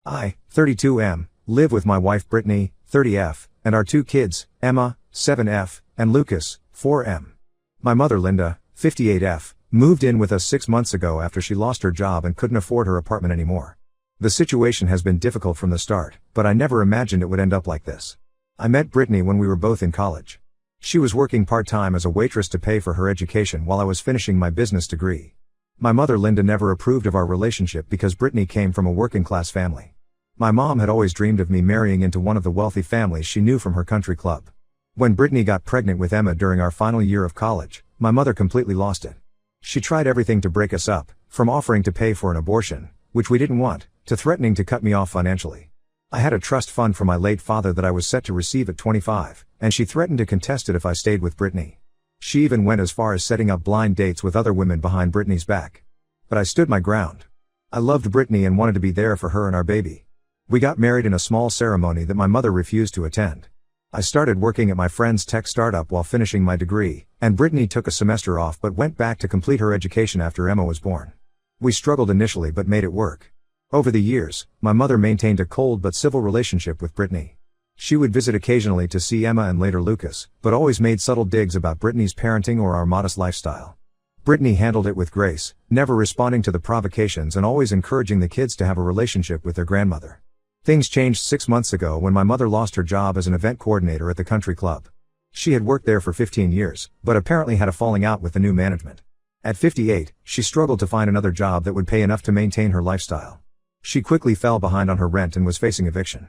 I, 32M, live with my wife Brittany, 30F, and our two kids, Emma, 7F, and Lucas, 4M. My mother Linda, 58F, moved in with us 6 months ago after she lost her job and couldn't afford her apartment anymore. The situation has been difficult from the start, but I never imagined it would end up like this. I met Brittany when we were both in college. She was working part-time as a waitress to pay for her education while I was finishing my business degree. My mother Linda never approved of our relationship because Brittany came from a working-class family. My mom had always dreamed of me marrying into one of the wealthy families she knew from her country club. When Brittany got pregnant with Emma during our final year of college, my mother completely lost it. She tried everything to break us up, from offering to pay for an abortion, which we didn't want, to threatening to cut me off financially. I had a trust fund from my late father that I was set to receive at 25, and she threatened to contest it if I stayed with Brittany. She even went as far as setting up blind dates with other women behind Brittany's back. But I stood my ground. I loved Brittany and wanted to be there for her and our baby. We got married in a small ceremony that my mother refused to attend. I started working at my friend's tech startup while finishing my degree, and Brittany took a semester off but went back to complete her education after Emma was born. We struggled initially but made it work. Over the years, my mother maintained a cold but civil relationship with Brittany. She would visit occasionally to see Emma and later Lucas, but always made subtle digs about Brittany's parenting or our modest lifestyle. Brittany handled it with grace, never responding to the provocations and always encouraging the kids to have a relationship with their grandmother. Things changed 6 months ago when my mother lost her job as an event coordinator at the country club. She had worked there for 15 years, but apparently had a falling out with the new management. At 58, she struggled to find another job that would pay enough to maintain her lifestyle. She quickly fell behind on her rent and was facing eviction.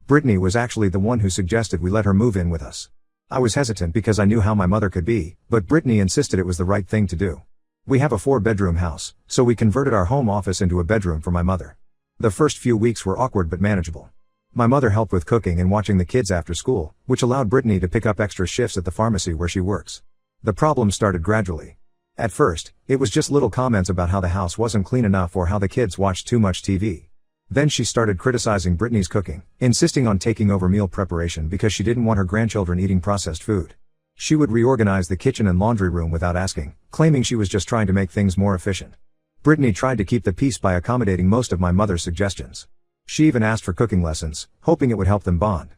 Brittany was actually the one who suggested we let her move in with us. I was hesitant because I knew how my mother could be, but Brittany insisted it was the right thing to do. We have a 4-bedroom house, so we converted our home office into a bedroom for my mother. The first few weeks were awkward but manageable. My mother helped with cooking and watching the kids after school, which allowed Brittany to pick up extra shifts at the pharmacy where she works. The problem started gradually. At first, it was just little comments about how the house wasn't clean enough or how the kids watched too much TV. Then she started criticizing Brittany's cooking, insisting on taking over meal preparation because she didn't want her grandchildren eating processed food. She would reorganize the kitchen and laundry room without asking, claiming she was just trying to make things more efficient. Brittany tried to keep the peace by accommodating most of my mother's suggestions. She even asked for cooking lessons, hoping it would help them bond.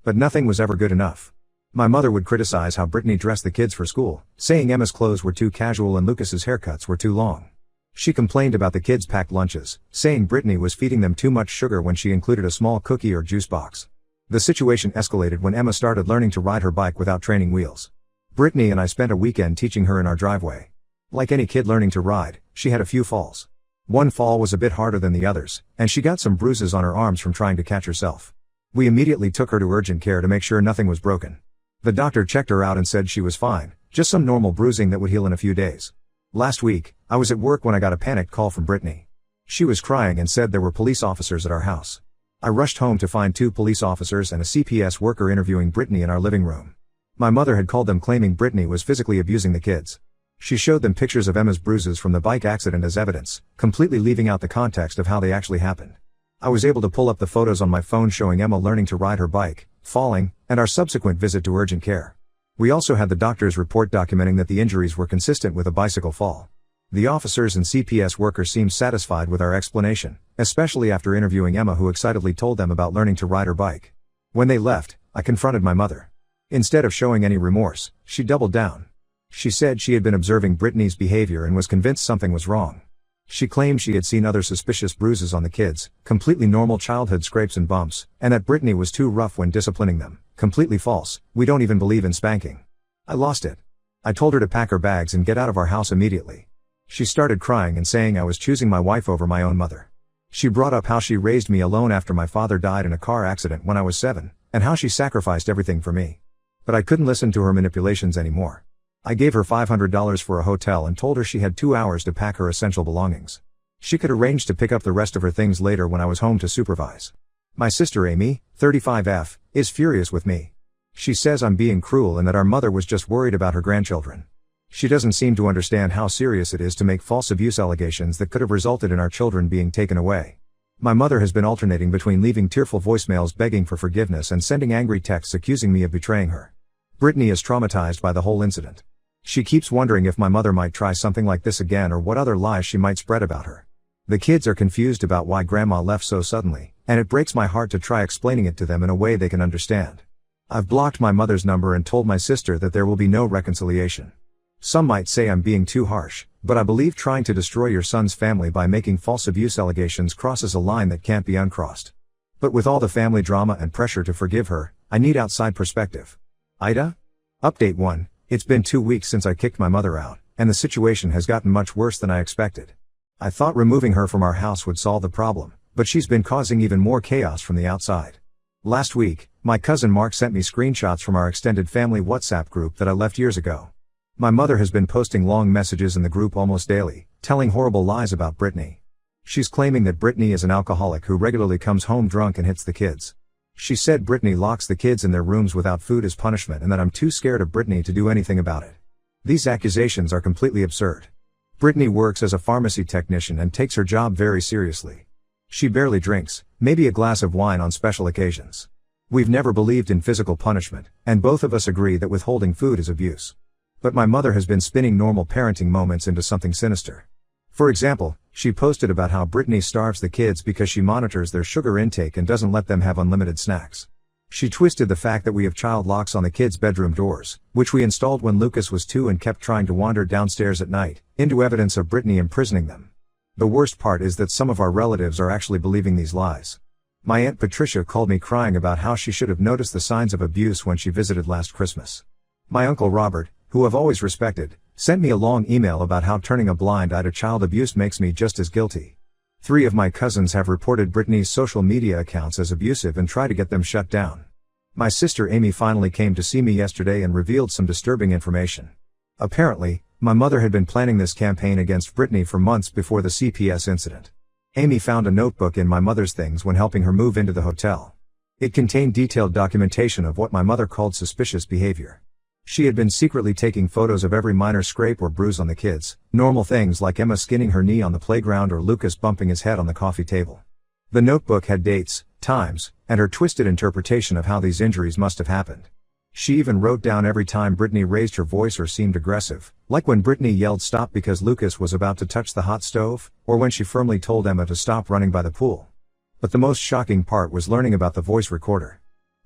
But nothing was ever good enough. My mother would criticize how Brittany dressed the kids for school, saying Emma's clothes were too casual and Lucas's haircuts were too long. She complained about the kids' packed lunches, saying Brittany was feeding them too much sugar when she included a small cookie or juice box. The situation escalated when Emma started learning to ride her bike without training wheels. Brittany and I spent a weekend teaching her in our driveway. Like any kid learning to ride, she had a few falls. One fall was a bit harder than the others, and she got some bruises on her arms from trying to catch herself. We immediately took her to urgent care to make sure nothing was broken. The doctor checked her out and said she was fine, just some normal bruising that would heal in a few days. Last week, I was at work when I got a panicked call from Brittany. She was crying and said there were police officers at our house. I rushed home to find 2 police officers and a CPS worker interviewing Brittany in our living room. My mother had called them claiming Brittany was physically abusing the kids. She showed them pictures of Emma's bruises from the bike accident as evidence, completely leaving out the context of how they actually happened. I was able to pull up the photos on my phone showing Emma learning to ride her bike, falling, and our subsequent visit to urgent care. We also had the doctor's report documenting that the injuries were consistent with a bicycle fall. The officers and CPS workers seemed satisfied with our explanation, especially after interviewing Emma, who excitedly told them about learning to ride her bike. When they left, I confronted my mother. Instead of showing any remorse, she doubled down. She said she had been observing Brittany's behavior and was convinced something was wrong. She claimed she had seen other suspicious bruises on the kids, completely normal childhood scrapes and bumps, and that Brittany was too rough when disciplining them. Completely false. We don't even believe in spanking. I lost it. I told her to pack her bags and get out of our house immediately. She started crying and saying I was choosing my wife over my own mother. She brought up how she raised me alone after my father died in a car accident when I was 7, and how she sacrificed everything for me. But I couldn't listen to her manipulations anymore. I gave her $500 for a hotel and told her she had 2 hours to pack her essential belongings. She could arrange to pick up the rest of her things later when I was home to supervise. My sister Amy, 35F, is furious with me. She says I'm being cruel and that our mother was just worried about her grandchildren. She doesn't seem to understand how serious it is to make false abuse allegations that could have resulted in our children being taken away. My mother has been alternating between leaving tearful voicemails begging for forgiveness and sending angry texts accusing me of betraying her. Brittany is traumatized by the whole incident. She keeps wondering if my mother might try something like this again or what other lies she might spread about her. The kids are confused about why Grandma left so suddenly, and it breaks my heart to try explaining it to them in a way they can understand. I've blocked my mother's number and told my sister that there will be no reconciliation. Some might say I'm being too harsh, but I believe trying to destroy your son's family by making false abuse allegations crosses a line that can't be uncrossed. But with all the family drama and pressure to forgive her, I need outside perspective. Ida? Update 1. It's been 2 weeks since I kicked my mother out, and the situation has gotten much worse than I expected. I thought removing her from our house would solve the problem, but she's been causing even more chaos from the outside. Last week, my cousin Mark sent me screenshots from our extended family WhatsApp group that I left years ago. My mother has been posting long messages in the group almost daily, telling horrible lies about Brittany. She's claiming that Brittany is an alcoholic who regularly comes home drunk and hits the kids. She said Brittany locks the kids in their rooms without food as punishment and that I'm too scared of Brittany to do anything about it. These accusations are completely absurd. Brittany works as a pharmacy technician and takes her job very seriously. She barely drinks, maybe a glass of wine on special occasions. We've never believed in physical punishment, and both of us agree that withholding food is abuse. But my mother has been spinning normal parenting moments into something sinister. For example, she posted about how Brittany starves the kids because she monitors their sugar intake and doesn't let them have unlimited snacks. She twisted the fact that we have child locks on the kids' bedroom doors, which we installed when Lucas was 2 and kept trying to wander downstairs at night, into evidence of Brittany imprisoning them. The worst part is that some of our relatives are actually believing these lies. My Aunt Patricia called me crying about how she should have noticed the signs of abuse when she visited last Christmas. My Uncle Robert, who I've always respected, sent me a long email about how turning a blind eye to child abuse makes me just as guilty. 3 of my cousins have reported Brittany's social media accounts as abusive and try to get them shut down. My sister Amy finally came to see me yesterday and revealed some disturbing information. Apparently, my mother had been planning this campaign against Brittany for months before the CPS incident. Amy found a notebook in my mother's things when helping her move into the hotel. It contained detailed documentation of what my mother called suspicious behavior. She had been secretly taking photos of every minor scrape or bruise on the kids, normal things like Emma skinning her knee on the playground or Lucas bumping his head on the coffee table. The notebook had dates, times, and her twisted interpretation of how these injuries must have happened. She even wrote down every time Brittany raised her voice or seemed aggressive, like when Brittany yelled stop because Lucas was about to touch the hot stove, or when she firmly told Emma to stop running by the pool. But the most shocking part was learning about the voice recorder.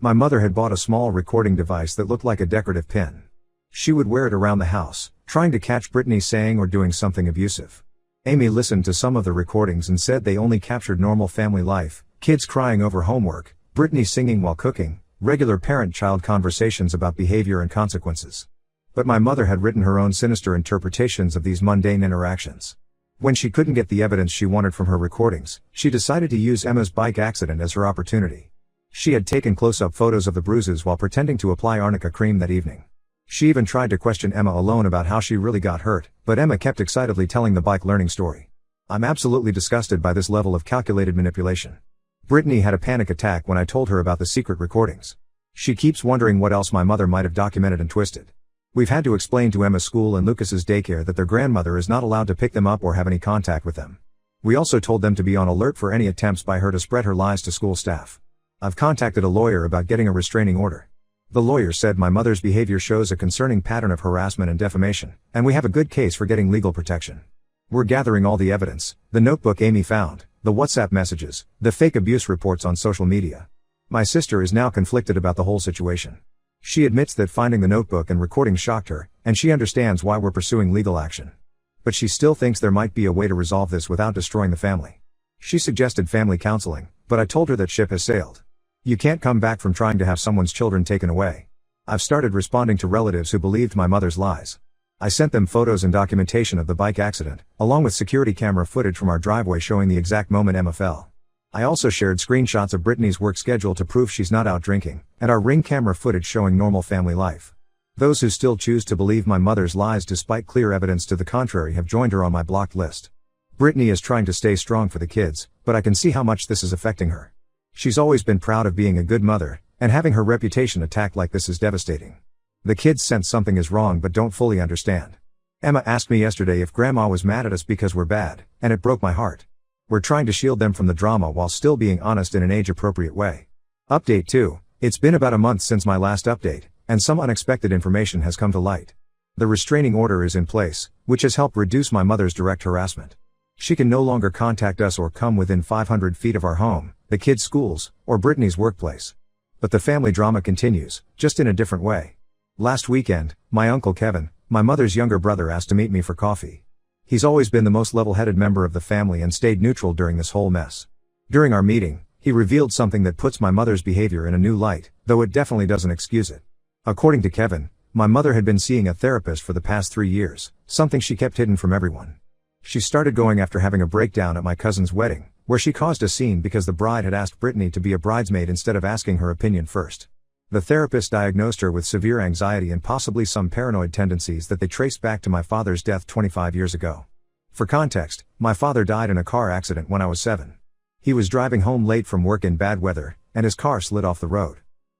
My mother had bought a small recording device that looked like a decorative pin. She would wear it around the house, trying to catch Brittany saying or doing something abusive. Amy listened to some of the recordings and said they only captured normal family life, kids crying over homework, Brittany singing while cooking, regular parent-child conversations about behavior and consequences. But my mother had written her own sinister interpretations of these mundane interactions. When she couldn't get the evidence she wanted from her recordings, she decided to use Emma's bike accident as her opportunity. She had taken close-up photos of the bruises while pretending to apply arnica cream that evening. She even tried to question Emma alone about how she really got hurt, but Emma kept excitedly telling the bike learning story. I'm absolutely disgusted by this level of calculated manipulation. Brittany had a panic attack when I told her about the secret recordings. She keeps wondering what else my mother might have documented and twisted. We've had to explain to Emma's school and Lucas's daycare that their grandmother is not allowed to pick them up or have any contact with them. We also told them to be on alert for any attempts by her to spread her lies to school staff. I've contacted a lawyer about getting a restraining order. The lawyer said my mother's behavior shows a concerning pattern of harassment and defamation, and we have a good case for getting legal protection. We're gathering all the evidence, the notebook Amy found, the WhatsApp messages, the fake abuse reports on social media. My sister is now conflicted about the whole situation. She admits that finding the notebook and recording shocked her, and she understands why we're pursuing legal action. But she still thinks there might be a way to resolve this without destroying the family. She suggested family counseling, but I told her that ship has sailed. You can't come back from trying to have someone's children taken away. I've started responding to relatives who believed my mother's lies. I sent them photos and documentation of the bike accident, along with security camera footage from our driveway showing the exact moment Emma fell. I also shared screenshots of Brittany's work schedule to prove she's not out drinking, and our Ring camera footage showing normal family life. Those who still choose to believe my mother's lies despite clear evidence to the contrary have joined her on my blocked list. Brittany is trying to stay strong for the kids, but I can see how much this is affecting her. She's always been proud of being a good mother, and having her reputation attacked like this is devastating. The kids sense something is wrong but don't fully understand. Emma asked me yesterday if Grandma was mad at us because we're bad, and it broke my heart. We're trying to shield them from the drama while still being honest in an age-appropriate way. Update 2. It's been about a month since my last update, and some unexpected information has come to light. The restraining order is in place, which has helped reduce my mother's direct harassment. She can no longer contact us or come within 500 feet of our home, the kids' schools, or Brittany's workplace. But the family drama continues, just in a different way. Last weekend, my uncle Kevin, my mother's younger brother, asked to meet me for coffee. He's always been the most level-headed member of the family and stayed neutral during this whole mess. During our meeting, he revealed something that puts my mother's behavior in a new light, though it definitely doesn't excuse it. According to Kevin, my mother had been seeing a therapist for the past 3 years, something she kept hidden from everyone. She started going after having a breakdown at my cousin's wedding, where she caused a scene because the bride had asked Brittany to be a bridesmaid instead of asking her opinion first. The therapist diagnosed her with severe anxiety and possibly some paranoid tendencies that they traced back to my father's death 25 years ago. For context, my father died in a car accident when I was 7. He was driving home late from work in bad weather, and his car slid off the road.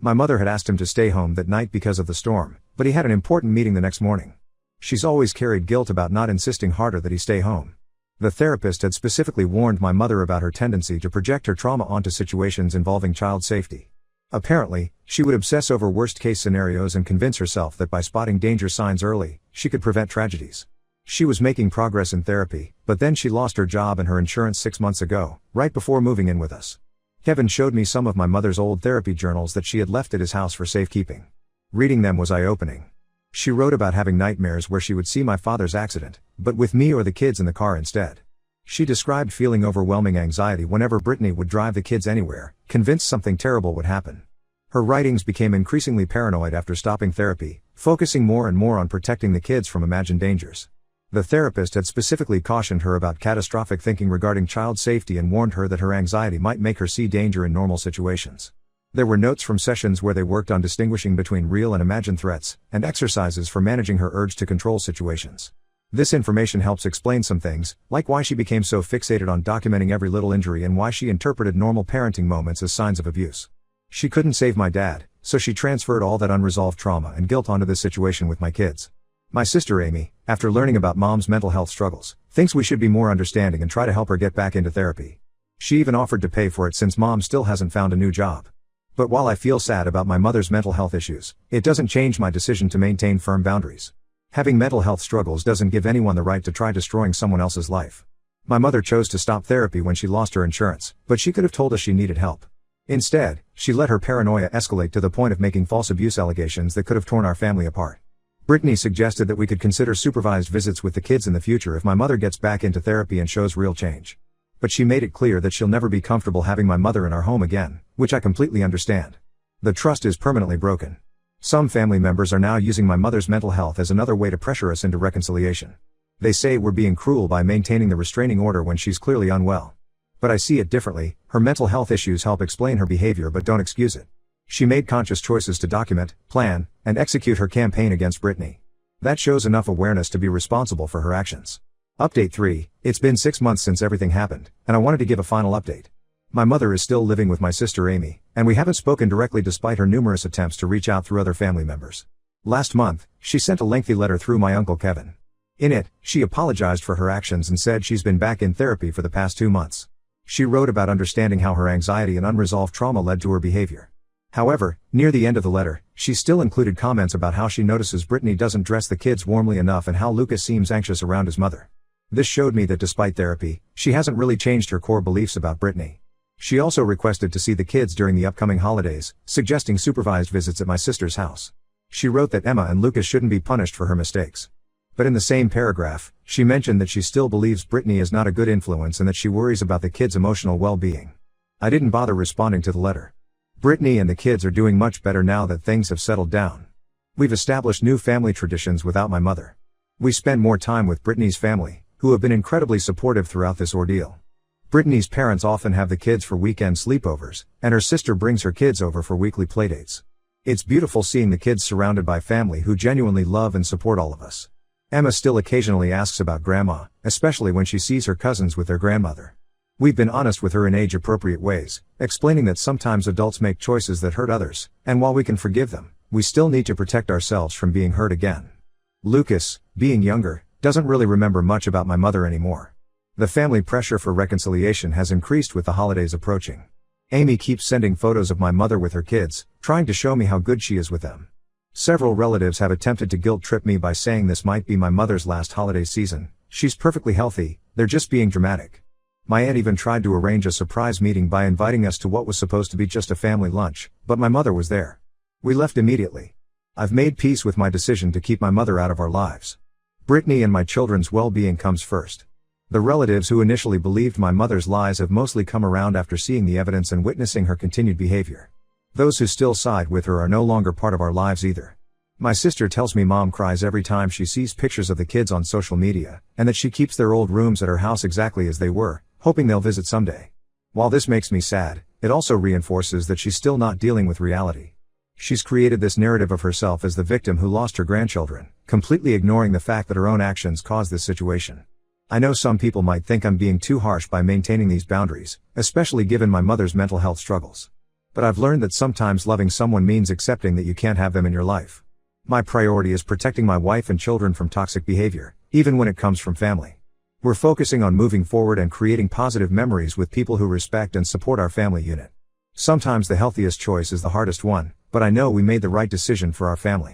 My mother had asked him to stay home that night because of the storm, but he had an important meeting the next morning. She's always carried guilt about not insisting harder that he stay home. The therapist had specifically warned my mother about her tendency to project her trauma onto situations involving child safety. Apparently, she would obsess over worst-case scenarios and convince herself that by spotting danger signs early, she could prevent tragedies. She was making progress in therapy, but then she lost her job and her insurance 6 months ago, right before moving in with us. Kevin showed me some of my mother's old therapy journals that she had left at his house for safekeeping. Reading them was eye-opening. She wrote about having nightmares where she would see my father's accident, but with me or the kids in the car instead. She described feeling overwhelming anxiety whenever Brittany would drive the kids anywhere, convinced something terrible would happen. Her writings became increasingly paranoid after stopping therapy, focusing more and more on protecting the kids from imagined dangers. The therapist had specifically cautioned her about catastrophic thinking regarding child safety and warned her that her anxiety might make her see danger in normal situations. There were notes from sessions where they worked on distinguishing between real and imagined threats, and exercises for managing her urge to control situations. This information helps explain some things, like why she became so fixated on documenting every little injury and why she interpreted normal parenting moments as signs of abuse. She couldn't save my dad, so she transferred all that unresolved trauma and guilt onto this situation with my kids. My sister Amy, after learning about mom's mental health struggles, thinks we should be more understanding and try to help her get back into therapy. She even offered to pay for it since mom still hasn't found a new job. But while I feel sad about my mother's mental health issues, it doesn't change my decision to maintain firm boundaries. Having mental health struggles doesn't give anyone the right to try destroying someone else's life. My mother chose to stop therapy when she lost her insurance, but she could have told us she needed help. Instead, she let her paranoia escalate to the point of making false abuse allegations that could have torn our family apart. Brittany suggested that we could consider supervised visits with the kids in the future if my mother gets back into therapy and shows real change. But she made it clear that she'll never be comfortable having my mother in our home again, which I completely understand. The trust is permanently broken. Some family members are now using my mother's mental health as another way to pressure us into reconciliation. They say we're being cruel by maintaining the restraining order when she's clearly unwell. But I see it differently. Her mental health issues help explain her behavior but don't excuse it. She made conscious choices to document, plan, and execute her campaign against Brittany. That shows enough awareness to be responsible for her actions. Update 3, it's been 6 months since everything happened, and I wanted to give a final update. My mother is still living with my sister Amy, and we haven't spoken directly despite her numerous attempts to reach out through other family members. Last month, she sent a lengthy letter through my uncle Kevin. In it, she apologized for her actions and said she's been back in therapy for the past 2 months. She wrote about understanding how her anxiety and unresolved trauma led to her behavior. However, near the end of the letter, she still included comments about how she notices Brittany doesn't dress the kids warmly enough and how Lucas seems anxious around his mother. This showed me that despite therapy, she hasn't really changed her core beliefs about Brittany. She also requested to see the kids during the upcoming holidays, suggesting supervised visits at my sister's house. She wrote that Emma and Lucas shouldn't be punished for her mistakes. But in the same paragraph, she mentioned that she still believes Brittany is not a good influence and that she worries about the kids' emotional well-being. I didn't bother responding to the letter. Brittany and the kids are doing much better now that things have settled down. We've established new family traditions without my mother. We spend more time with Brittany's family, who have been incredibly supportive throughout this ordeal. Brittany's parents often have the kids for weekend sleepovers, and her sister brings her kids over for weekly playdates. It's beautiful seeing the kids surrounded by family who genuinely love and support all of us. Emma still occasionally asks about grandma, especially when she sees her cousins with their grandmother. We've been honest with her in age-appropriate ways, explaining that sometimes adults make choices that hurt others, and while we can forgive them, we still need to protect ourselves from being hurt again. Lucas, being younger, doesn't really remember much about my mother anymore. The family pressure for reconciliation has increased with the holidays approaching. Amy keeps sending photos of my mother with her kids, trying to show me how good she is with them. Several relatives have attempted to guilt-trip me by saying this might be my mother's last holiday season. She's perfectly healthy, they're just being dramatic. My aunt even tried to arrange a surprise meeting by inviting us to what was supposed to be just a family lunch, but my mother was there. We left immediately. I've made peace with my decision to keep my mother out of our lives. Brittany and my children's well-being comes first. The relatives who initially believed my mother's lies have mostly come around after seeing the evidence and witnessing her continued behavior. Those who still side with her are no longer part of our lives either. My sister tells me mom cries every time she sees pictures of the kids on social media, and that she keeps their old rooms at her house exactly as they were, hoping they'll visit someday. While this makes me sad, it also reinforces that she's still not dealing with reality. She's created this narrative of herself as the victim who lost her grandchildren, completely ignoring the fact that her own actions caused this situation. I know some people might think I'm being too harsh by maintaining these boundaries, especially given my mother's mental health struggles. But I've learned that sometimes loving someone means accepting that you can't have them in your life. My priority is protecting my wife and children from toxic behavior, even when it comes from family. We're focusing on moving forward and creating positive memories with people who respect and support our family unit. Sometimes the healthiest choice is the hardest one, but I know we made the right decision for our family.